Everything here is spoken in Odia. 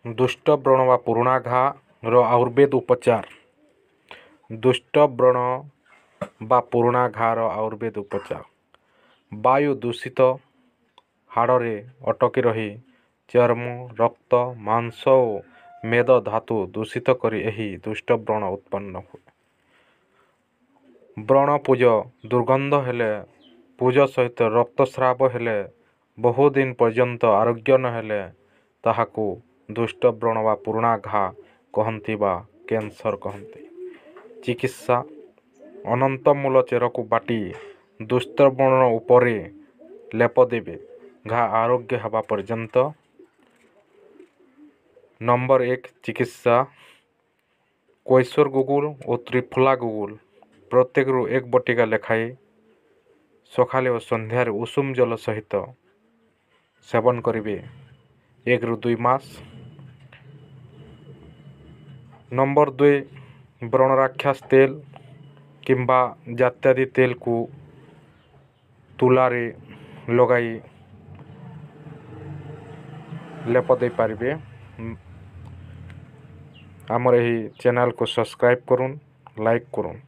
ଦୁଷ୍ଟ ବ୍ରଣ ବା ପୁରୁଣା ଘା'ର ଆୟୁର୍ବେଦ ଉପଚାର। ଦୁଷ୍ଟ ବ୍ରଣ ବା ପୁରୁଣା ଘା'ର ଆୟୁର୍ବେଦ ଉପଚାର। ବାୟୁ ଦୂଷିତ ହାଡ଼ରେ ଅଟକି ରହି ଚର୍ମ, ରକ୍ତ, ମାଂସ ଓ ମେଦ ଧାତୁ ଦୂଷିତ କରି ଏହି ଦୁଷ୍ଟ ବ୍ରଣ ଉତ୍ପନ୍ନ ହୁଏ। ବ୍ରଣ ପୁଜ ଦୁର୍ଗନ୍ଧ ହେଲେ, ପୁଜ ସହିତ ରକ୍ତସ୍ରାବ ହେଲେ, ବହୁଦିନ ପର୍ଯ୍ୟନ୍ତ ଆରୋଗ୍ୟ ନ ହେଲେ ତାହାକୁ ଦୁଷ୍ଟ ବ୍ରଣ ବା ପୁରୁଣା ଘା କହନ୍ତି ବା କ୍ୟାନ୍ସର କହନ୍ତି। ଚିକିତ୍ସା: ଅନନ୍ତମୂଳ ଚେରକୁ ବାଟି ଦୁଷ୍ଟ ବ୍ରଣ ଉପରେ ଲେପ ଦେବେ ଘା ଆରୋଗ୍ୟ ହେବା ପର୍ଯ୍ୟନ୍ତ। ନମ୍ବର 1 ଚିକିତ୍ସା: କୈଶୋର ଗୁଗୁଲ ଓ ତ୍ରିଫଳା ଗୁଗୁଲ ପ୍ରତ୍ୟେକରୁ 1 ବଟିକା ଲେଖାଏଁ ସକାଳେ ଓ ସନ୍ଧ୍ୟାରେ ଉଷୁମ ଜଳ ସହିତ ସେବନ କରିବେ 1 ରୁ 2 ମାସ। ନମ୍ବର 2 ବ୍ରଣରାକ୍ଷସ ତେଲ କିମ୍ବା ଜାତ୍ୟାଦି ତେଲକୁ ତୁଳାରେ ଲଗାଇ ଲେପ ଦେଇପାରିବେ। ଆମର ଏହି ଚ୍ୟାନେଲକୁ ସବସ୍କ୍ରାଇବ୍ କରୁନ୍, ଲାଇକ୍ କରୁନ୍।